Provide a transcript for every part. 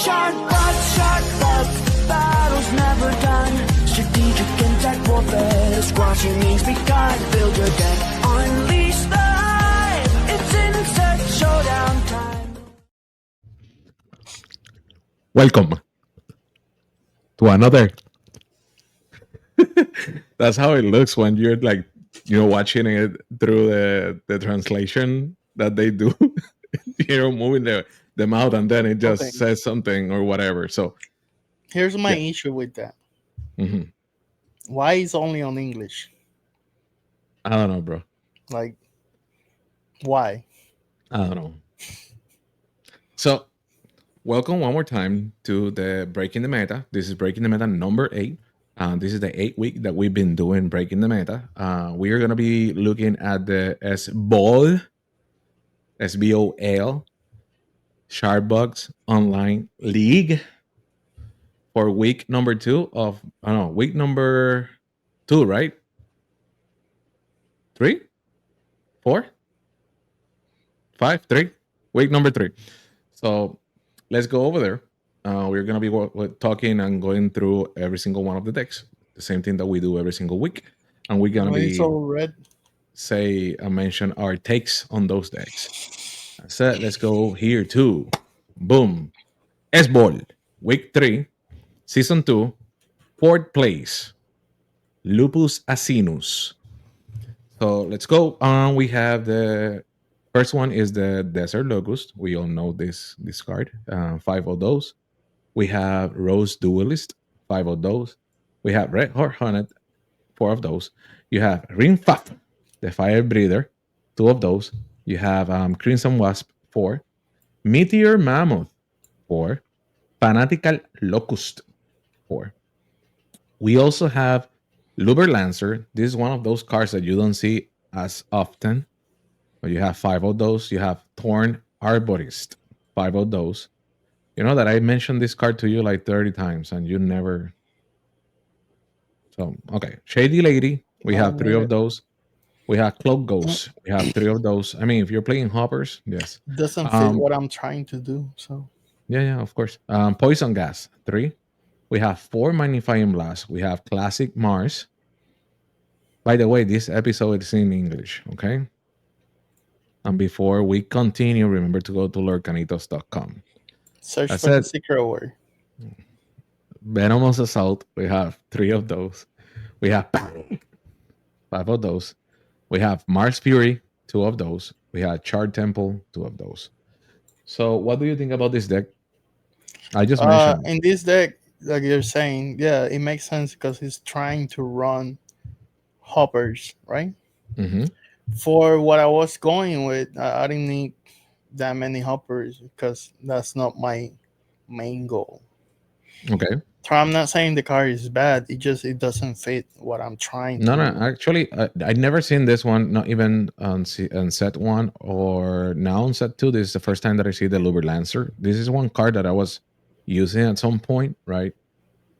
shark theft, battle's never done. Strategic intact warfare, squash your needs begun. Build your deck, unleash the hype. It's insect showdown time. Welcome to another. That's how it looks when you're like, watching it through the translation that they do. Moving the mouth, and then it just says something or whatever. So here's my issue with that. mhm. Why is only on English? I don't know, bro. Like, why? I don't know. So, welcome one more time to the Breaking the Meta. This is Breaking the Meta number 8. This is the 8th week that we've been doing Breaking the Meta. We are going to be looking at the SBOL, SBOL, Bugs Online League for week number 2 of, week number 2, right? 3? 4? 5? 3? Week number 3. So let's go over there. We're going to be talking and going through every single one of the decks. The same thing that we do every single week. And we're going to be mention our takes on those decks. That's it. Let's go here too. Boom. SBOL, week 3, season 2, 4th place, Lupus Asinus. So let's go. We have the first one is the Desert Locust. We all know this card. 5 of those. We have Rose Duelist. 5 of those. We have Red Heart Hornet. 4 of those. You have Ringfaf, the Fire Breather. 2 of those. You have Crimson Wasp. 4. Meteor Mammoth. 4. Fanatical Locust. 4. We also have Luber Lancer. This is one of those cards that you don't see as often. But you have 5 of those. You have Thorn Arborist. 5 of those. You know that I mentioned this card to you like 30 times and you never. So, okay. Shady Lady. We have 3 of those. We have Cloak Ghost. We have 3 of those. I mean, if you're playing hoppers, yes. Doesn't fit what I'm trying to do. So. Yeah, of course. Poison Gas. 3. We have 4 Magnifying Blast. We have Classic Mars. By the way, this episode is in English, okay? And before we continue, remember to go to Lorcanitos.com. Search for the secret word. Venomous Assault. We have 3 of those. We have 5 of those. We have Mars Fury. 2 of those. We have Chart Temple. 2 of those. So what do you think about this deck? I just mentioned. In this deck, like you're saying, yeah, it makes sense because he's trying to run hoppers, right? Mm-hmm. For what I was going with, I didn't need that many hoppers because that's not my main goal. Okay. So I'm not saying the card is bad. It doesn't fit what I'm trying to do. No. Actually, I'd never seen this one, not even on set 1 or now on set 2. This is the first time that I see the Luber Lancer. This is one card that I was using at some point, right?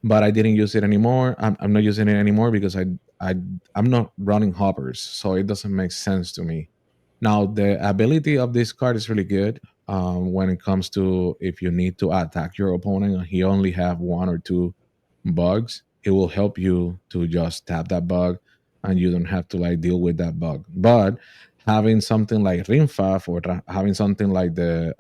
But I didn't use it anymore. I'm not using it anymore because I'm not running hoppers, so it doesn't make sense to me. Now, the ability of this card is really good when it comes to if you need to attack your opponent and he only have 1 or 2 bugs, it will help you to just tap that bug and you don't have to like deal with that bug. But having something like Ringfaf or having something like the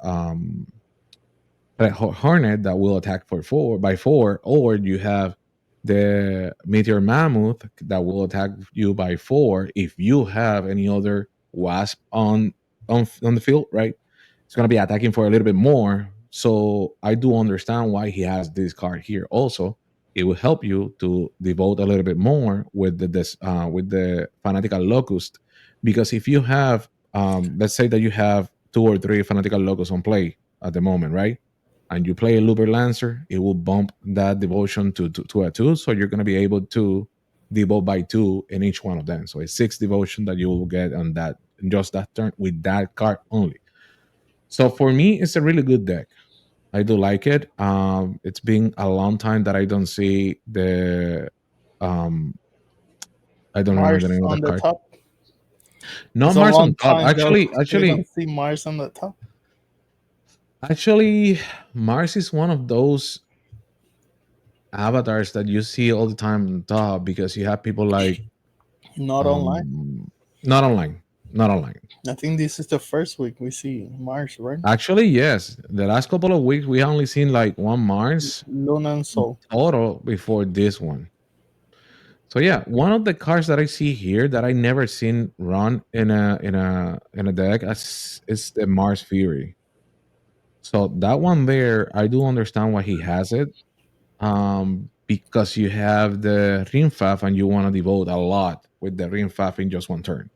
Hornet that will attack for 4, or you have the Meteor Mammoth that will attack you by 4 if you have any other Wasp on the field, right? It's going to be attacking for a little bit more. So I do understand why he has this card here. Also, it will help you to devote a little bit more with the Fanatical Locust, because if you have, let's say that you have 2 or 3 Fanatical Locusts on play at the moment, right? And you play a Luber Lancer, it will bump that devotion to a 2. So you're going to be able to devote by 2 in each one of them. So it's 6 devotion that you will get on that, just that turn with that card only. So for me, it's a really good deck. I do like it. It's been a long time that I don't see the I don't remember the name of the card. Top? No, Mars on top. Actually, Actually, see Mars on the top. Actually, Mars is one of those avatars that you see all the time on top because you have people like Not online. um not online, not online. I think this is the first week we see Mars, right? Actually, yes. The last couple of weeks we only seen like one Mars Luna and Sol. total before this one. So yeah, one of the cards that I see here that I never seen run in a deck is the Mars Fury. So that one there, I do understand why he has it. Because you have the Rinfaf and you want to devote a lot with the Rinfaf in just one turn.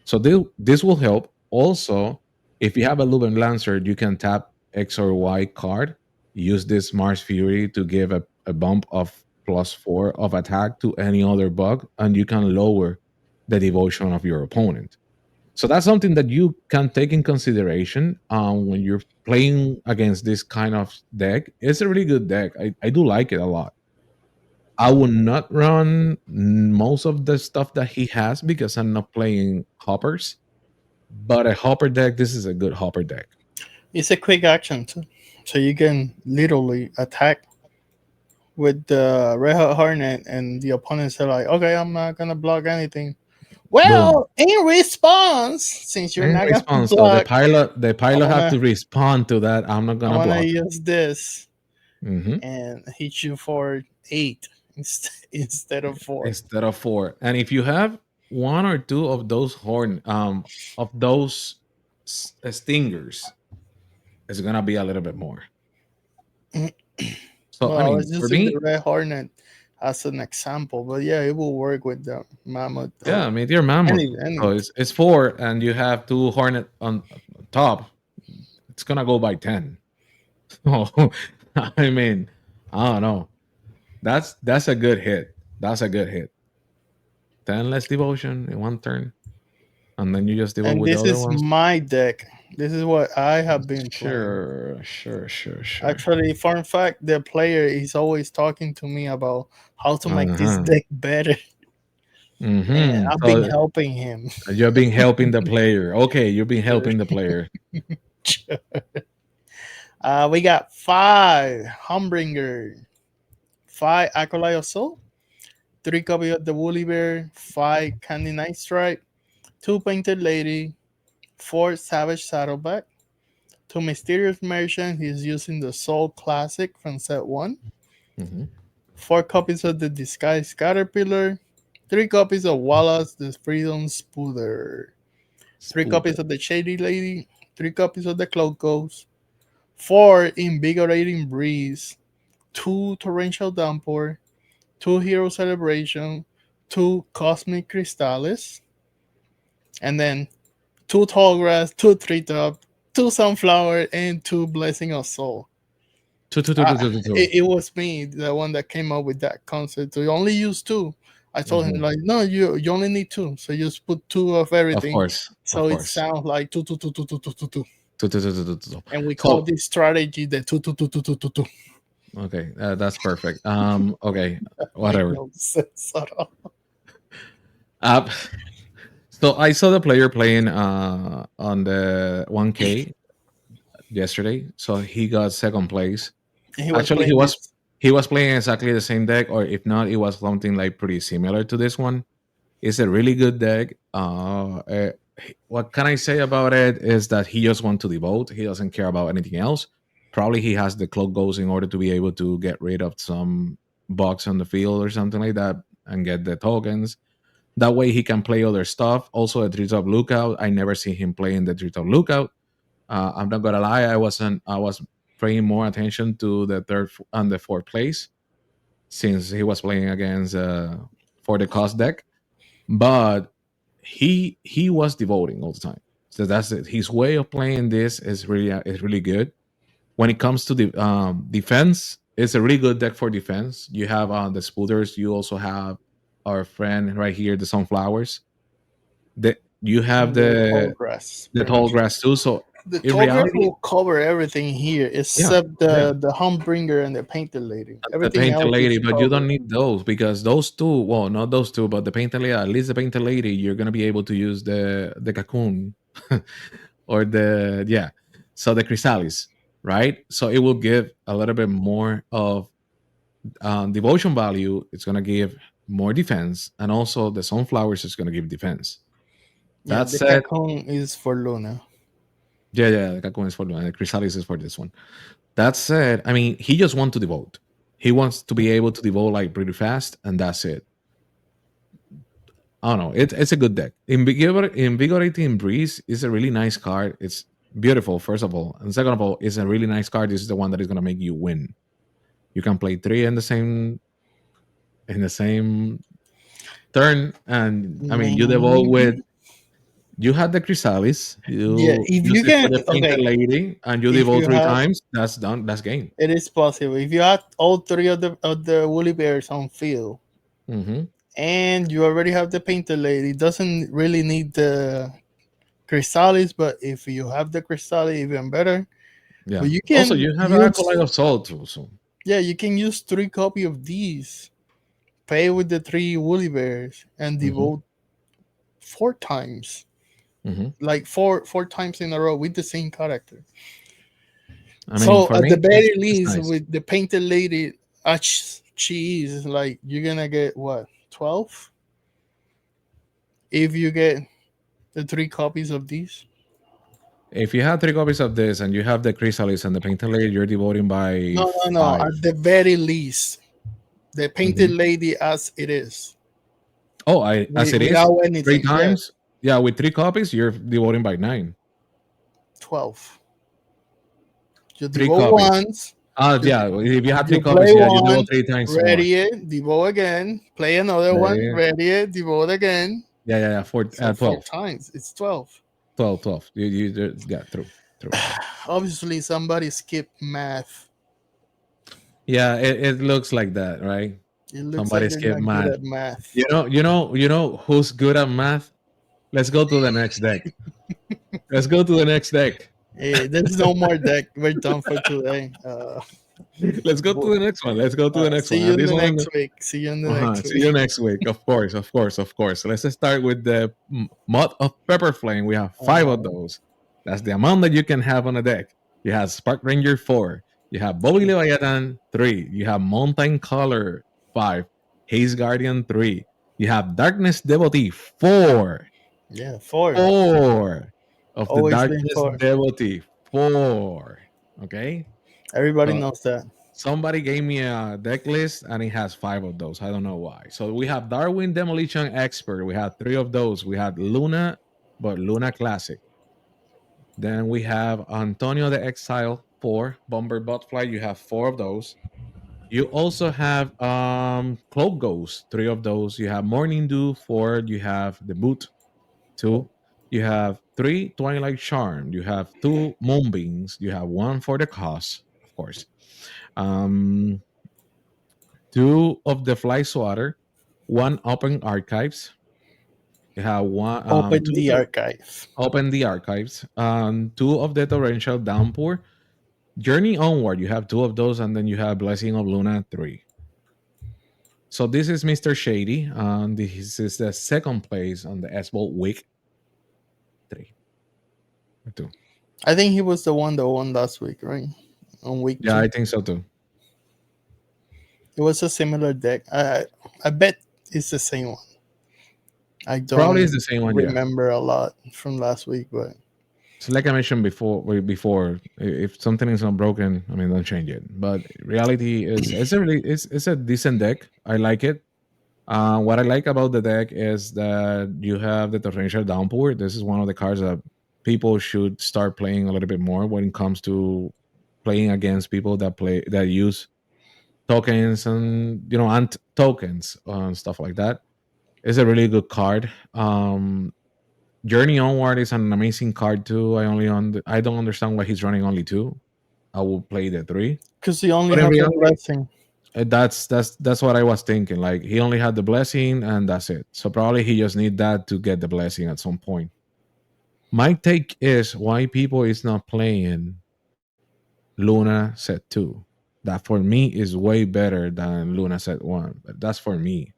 So this will help. Also, if you have a Lubin Lancer, you can tap X or Y card, use this Mars Fury to give a bump of +4 of attack to any other bug, and you can lower the devotion of your opponent. So that's something that you can take in consideration when you're playing against this kind of deck. It's a really good deck. I do like it a lot. I would not run most of the stuff that he has because I'm not playing hoppers. But a hopper deck, this is a good hopper deck. It's a quick action too, so you can literally attack with the Red Hot Hornet, and the opponents are like, "Okay, I'm not gonna block anything." Boom. Well, in response, since you're In not gonna response, so the block, pilot I'm have to gonna respond to that. I'm not I'm gonna gonna block. use this Hmm. and hit you for 8 instead of 4. Instead of 4. And if you have one or two of those of those stingers, it's gonna be a little bit more. So Well, I I mean, was for using the me, Red Hornet as an example, but yeah, it will work with the Mammoth yeah, or Meteor Mammoth. any. So it's 4, and you have 2 Hornet on top. It's gonna go by 10. Oh, I mean, I don't know. That's a good hit. That's a good hit. 10 less devotion in one turn, and then you just devote And with the this other is ones. my deck. This is what I have been playing. Sure, sure, sure, sure. Actually, fun fact: the player is always talking to me about how to make this Uh-huh. deck better, and I've been So helping him. you've been helping the player. Okay, you've been helping the player. We got 5 Humbringer, 5 Acolyte of Soul, 3 copy of the Woolly Bear, 5 Candy Night Stripe, 2 Painted Lady, 4 Savage Saddleback, 2 Mysterious Merchant. He's using the Soul Classic from set 1. Hmm. 4 copies of the Disguised Caterpillar, 3 copies of Wallace the Freedom Spooder, 3 copies of the Shady Lady, 3 copies of the Cloak Ghost, 4 Invigorating Breeze, 2 Torrential Downpour, 2 Hero Celebration, 2 Cosmic Crystales, and then 2 Tall Grass, 2 Treetop, 2 Sunflower, and 2 Blessing of Soul. Two, two, two, two, two, two, two. It was me, the one that came up with that concept. So you only use 2. I told him Mhm. like, no, you only need 2, so you just put 2 of Of everything, course, of so it course. sounds like 2, 2, 2, 2, 2, 2, 2, 2. Two, two, two, two, two, two. And we call So this strategy the 2, 2, 2, 2, 2, 2, 2. okay, that's perfect. Okay, Make whatever. no sense at all. Uh, so I saw the player playing on the 1K yesterday. So he got second place. And he was Actually, playing this. he was playing exactly the same deck, or if not, it was something like pretty similar to this one. It's a really good deck. What can I say about it is that he just wants to devote. He doesn't care about anything else. Probably he has the cloak goals in order to be able to get rid of some bugs on the field or something like that and get the tokens. That way he can play other stuff. Also, a three top lookout. I never see him playing the three top lookout. I'm not gonna lie. I was paying more attention to the third and the fourth place since he was playing against for the cost deck, but he was devoting all the time. So that's it. His way of playing this is really good. When it comes to the defense, it's a really good deck for defense. You have the spooters. You also have our friend right here, the sunflowers. You have And the tall grass, the pretty tall much. grass too. So The in tall grass reality, will cover everything here yeah, except yeah. the Humbringer and the Painted Lady. The Everything painted else lady, is but you don't covered. need those because those two, well, not those two, but the painted lady, at least the painted lady, you're gonna be able to use the cocoon or the yeah. So the chrysalis. right? So it will give a little bit more of devotion value. It's going to give more defense, and also the sunflowers is going to give defense. Yeah, That the said, cocoon is for Luna. yeah, the Kakun is for the Chrysalis is for this one. That said, I mean, he just wants to devote. He wants to be able to devote like pretty fast, and that's it. I don't know. It's a good deck. Invigorating Breeze is a really nice card. It's beautiful, first of all. And second of all, it's a really nice card. This is the one that is gonna make you win. You can play three in the same turn. And I mean you devote with Maybe. you had the Chrysalis, Yeah, you if use you it for can, the Painted okay, Lady, and you if devote you three have, times, that's done, that's game. it is possible. If you have all three of the woolly bears on field, Hmm. and you already have the painted lady, it doesn't really need the Chrysalis, but if you have the Chrysalis, even better. Yeah. But you Also, can you have an use, Acolyte of Soul too. So yeah, you can use 3 copy of these, pay with the 3 woolly bears, and hmm devote 4 times, hmm like four times in a row with the same character. I mean, So for at the me, very it's least, nice. with the painted lady, she is like you're gonna get what 12 if you get the 3 copies of these. If you have three copies of this and you have the Chrysalis and the Painted Lady, you're devoting by No, no, no. five. At the very least, the painted Mhm. lady as it is, Oh, as it is, without three anything. Yeah, times. Yeah, with three copies, you're devoting by 9. 12. You Three devote copies. once. Yeah. If you have three You copies, play yeah, you devote one, 3 times more. ready it, devote again, play another one, Yeah, ready it, devote again. yeah. For So 12, 4 times, it's 12. 12, 12. Yeah, true. Obviously, somebody skipped math. Yeah, it looks like that, right? It looks like Somebody they're skip not good math. at math. You know who's good at math? Let's go to the next deck. Let's go to the next deck. Hey, there's no more deck. We're done for today. Let's go to the next one. Let's go to the next See one. you And in this the one, next week. See you in the next see you week. next week. Of course, of course, of course. Let's just start with the mod of Pepper Flame. We have 5 of those. That's the amount that you can have on a deck. You have Spark Ranger 4. You have Bobby Leviathan 3. You have Mountain Color 5. Haze Guardian 3. You have Darkness Devotee 4. Yeah, 4. 4 of the Always been Darkness 4. Devotee 4. Okay. Everybody So knows that. somebody gave me a deck list and it has 5 of those. I don't know why. So we have Darwin Demolition Expert. We had 3 of those. We had Luna, but Luna Classic. Then we have Antonio the Exile 4. Bomber Botfly. You have 4 of those. You also have Cloak Ghost, 3 of those. You have Morning Dew 4. You have the Boot 2. You have 3 Twilight Charm. You have 2 Moonbeams. You have 1 for the cause, of course. Um, 2 of the Fly Swatter, 1 Open Archives. You have one Open 2 the archive. Open the Archives. 2 of the Torrential Downpour. Journey Onward, you have 2 of those, and then you have Blessing of Luna 3. So this is Mr. Shady. This is the second place on the SBOL week 3 or 2. I think he was the one that won last week, right? On week Yeah, 2. I think so too. It was a similar deck. I bet it's the same one. I Probably don't it's the same one, yeah. remember a lot from last week, but So like I mentioned before, if something is not broken, I mean, don't change it. But reality is, it's a decent deck. I like it. What I like about the deck is that you have the torrential downpour. This is one of the cards that people should start playing a little bit more when it comes to playing against people that use tokens and tokens and stuff like that. It's a really good card. Journey Onward is an amazing card too. I don't understand why he's running only 2. I will play the 3. because he only But in has a reality, blessing. that's what I was thinking. Like he only had the blessing and that's it. So probably he just need that to get the blessing at some point. My take is why people is not playing Luna set 2. That for me is way better than Luna set 1. But that's for me.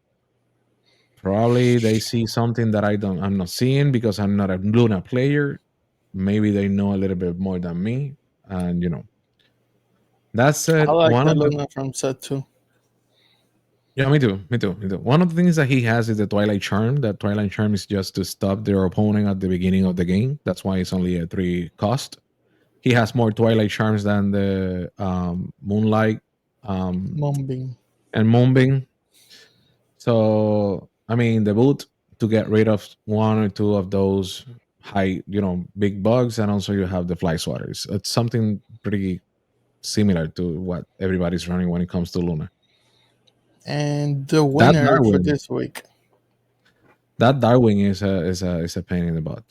Probably they see something that I'm not seeing because I'm not a Luna player. Maybe they know a little bit more than me, and That I said, like one the of the Luna from set 2. yeah, me too. One of the things that he has is the Twilight Charm. That Twilight Charm is just to stop their opponent at the beginning of the game. That's why it's only a 3 cost. He has more Twilight Charms than the Moonlight um, Moonbeam. and Moonbeam. So I mean, the boot to get rid of one or two of those high, big bugs, and also you have the fly swatters. It's something pretty similar to what everybody's running when it comes to Luna. And the That winner for Darwin, this week. that Darwin is a pain in the butt,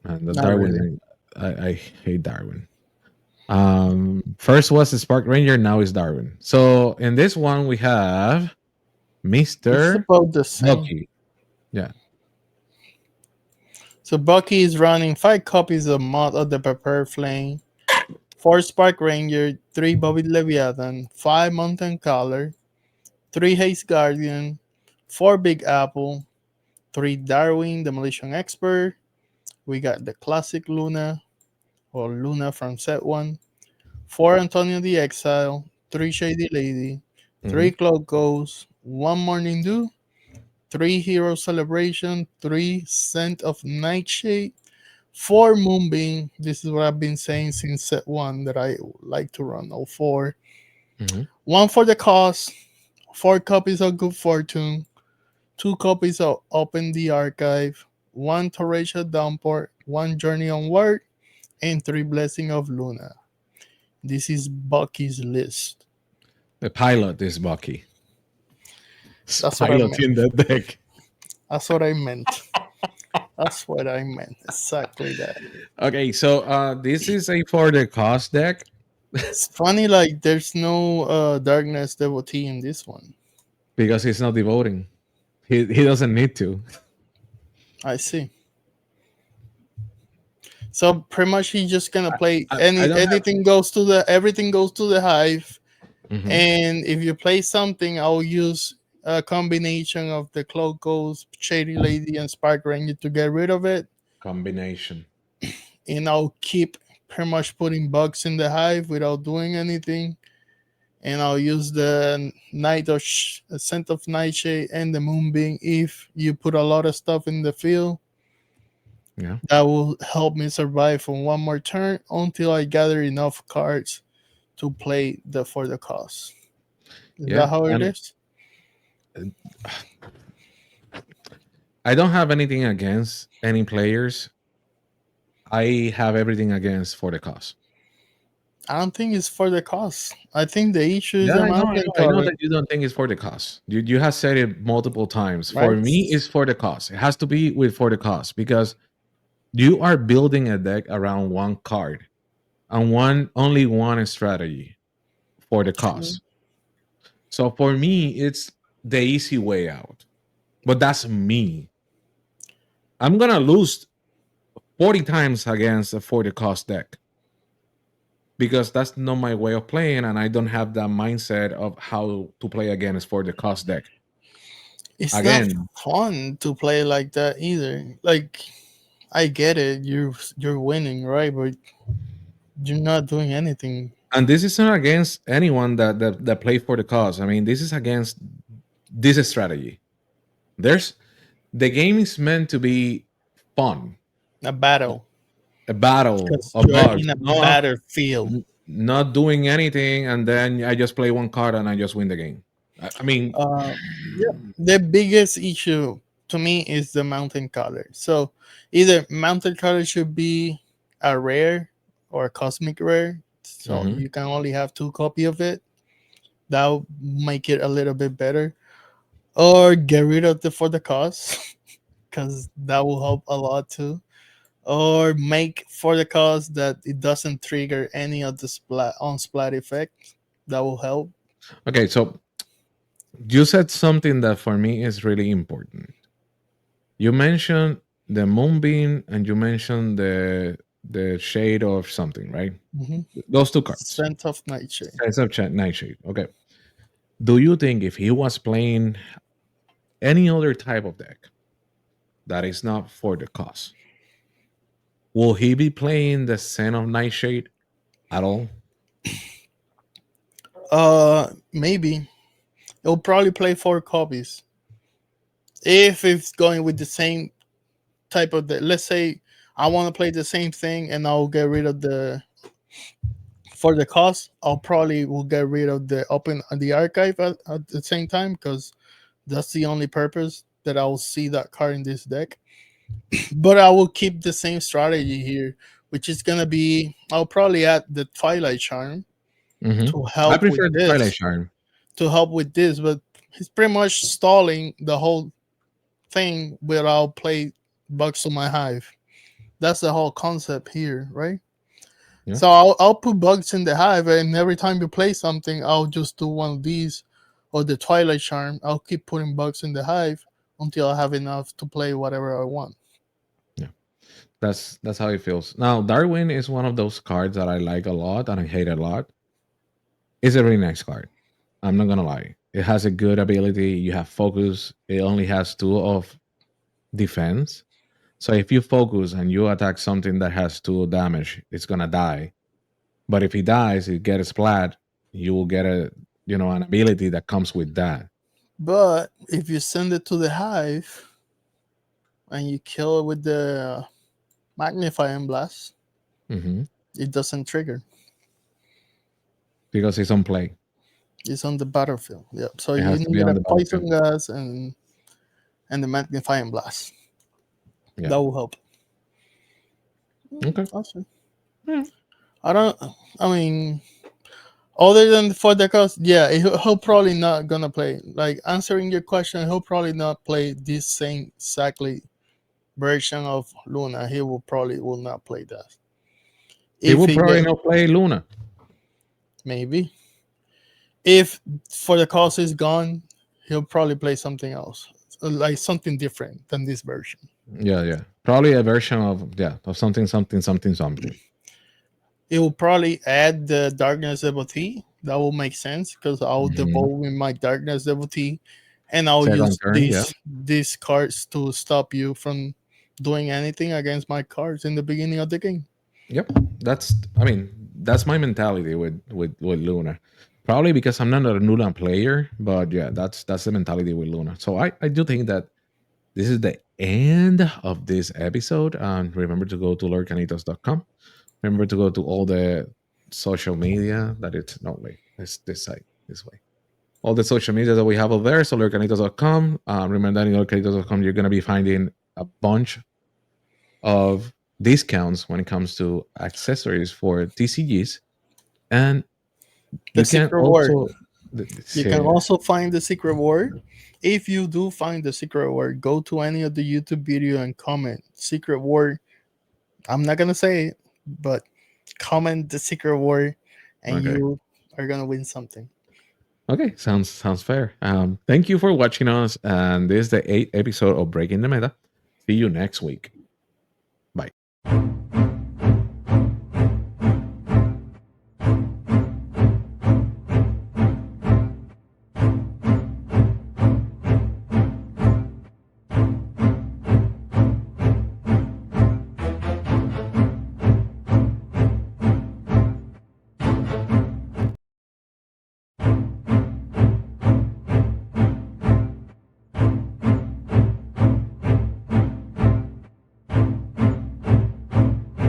and the Not really. Darwin, I hate Darwin. First was the Spark Ranger, now is Darwin. So in this one we have It's Mister about the same. Bucky. Yeah. So Bucky is running 5 copies of Mod of the Prepared Flame, 4 Spark Ranger, 3 Bobby Leviathan, 5 Mountain Collar, 3 Haze Guardian, 4 Big Apple, 3 Darwin Demolition Expert. We got the classic Luna or Luna from set 1, 4 Antonio the Exile, 3 Shady Lady, 3 Cloud Ghost, 1 Morning Dew, 3 Hero Celebration, 3 Scent of Nightshade, 4 Moonbeam. This is what I've been saying since set 1 that I like to run all 4. 1 for the cost, 4 copies of Good Fortune, 2 copies of Open the Archive, 1 Torrential Downpour, 1 Journey Onward, and 3 Blessing of Luna. This is Bucky's list. The pilot is Bucky. That's what I Pilot meant. in the deck. That's what I meant. That's what I meant. Exactly that. Okay, so this is a for the cost deck. It's funny, like there's no Darkness Devotee in this one. Because he's not devoting. He doesn't need to. I see. So pretty much he's just gonna play I don't have- everything goes to the hive. Mhm. And if you play something, I'll use a combination of the Cloak Ghost, Shady Lady, and Spark Ranger to get rid of it. Combination. And I'll keep pretty much putting bugs in the hive without doing anything. And I'll use the Scent of Nightshade and the Moonbeam if you put a lot of stuff in the field. Yeah. That will help me survive for one more turn until I gather enough cards to play for the cost. Is Yeah, that how it is? I don't have anything against any players. I have everything against for the cost. I don't think it's for the cost. I think the issue is Yeah, the I know mountain color. that you don't think it's for the cost. You have said it multiple times. For Right. me, it's for the cost. It has to be for the cost because you are building a deck around one card and only one strategy for the cost. So for me, it's the easy way out. But that's me. I'm gonna lose 40 times against a 40 cost deck because that's not my way of playing, and I don't have that mindset of how to play against for the cost deck. It's Again, not fun to play like that either. Like, I get it, you're winning, right? But you're not doing anything. and this is not against anyone that play for the cause. I mean, this is against this strategy. The game is meant to be fun, A battle. a battle Because of you're bugs, in a battlefield. not doing anything, and then I just play one card and I just win the game. I mean, The biggest issue to me is the mountain color. So either mountain color should be a rare or a cosmic rare. So Mhm. you can only have 2 copy of it. That will make it a little bit better. Or get rid of the for the cost. Because that will help a lot too. Or make for the cost that it doesn't trigger any of the splat effect. That will help. Okay, so you said something that for me is really important. You mentioned the moonbeam and you mentioned the shade of something, right? Mhm. Those 2 cards. Scent of Nightshade. Sense of Nightshade. Okay. Do you think if he was playing any other type of deck that is not for the cost, will he be playing the Scent of Nightshade at all? Maybe it'll probably play 4 copies if it's going with the same type of the. Let's say I want to play the same thing, and I'll get rid of the for the cost. I'll probably will get rid of the open the archive at the same time because that's the only purpose that I will see that card in this deck. But I will keep the same strategy here, which is gonna be I'll probably add the Twilight Charm to I help with prefer the Twilight this. Charm. But he's pretty much stalling the whole thing without play Bugs to my hive. That's the whole concept here, right? Yeah. So I'll put Bugs in the hive, and every time you play something, I'll just do one of these or the Twilight Charm. I'll keep putting Bugs in the hive until I have enough to play whatever I want. That's how it feels. Now, Darwin is one of those cards that I like a lot and I hate a lot. It's a really nice card. I'm not gonna lie. It has a good ability. You have focus. It only has 2 of defense. So if you focus and you attack something that has 2 damage, it's gonna die. But if he dies, it gets splat. You will get an ability that comes with that. But if you send it to the hive and you kill it with the Magnifying Blast, hmm it doesn't trigger. Because it's on play. It's on the battlefield. Yep. So It you has to be need on a the Poison battlefield. Gas and the Magnifying Blast. Yeah. That will help. Okay. Awesome. Yeah. I mean, other than for the cost, yeah, he'll probably not gonna play. Like answering your question, he'll probably not play this same exactly version of Luna. He will not play that. He will He probably get not play Luna. maybe if for the cost is gone, he'll probably play something else, like something different than this version. Yeah. Probably a version of something. It will probably add the Darkness Devotee. That will make sense because I'll devote in my Darkness Devotee, and I'll Second use turn, yeah. these cards to stop you from doing anything against my cards in the beginning of the game. Yep. That's my mentality with Luna. Probably because I'm not a Luna player, but yeah, that's the mentality with Luna. So I do think that this is the end of this episode. Remember to go to lorcanitos.com. Remember to go to all the social media it's this site, this way. All the social media that we have over there. So lorcanitos.com. Remember that in lorcanitos.com, you're going to be finding a bunch of discounts when it comes to accessories for TCGs. And The you can secret word. also You can also find the secret word. If you do find the secret word, go to any of the YouTube video and comment secret word. I'm not gonna say it, but comment the secret word, and Okay. you are gonna win something. Okay, sounds fair. Thank you for watching us, and this is the 8th episode of Breaking the Meta. See you next week. Bye.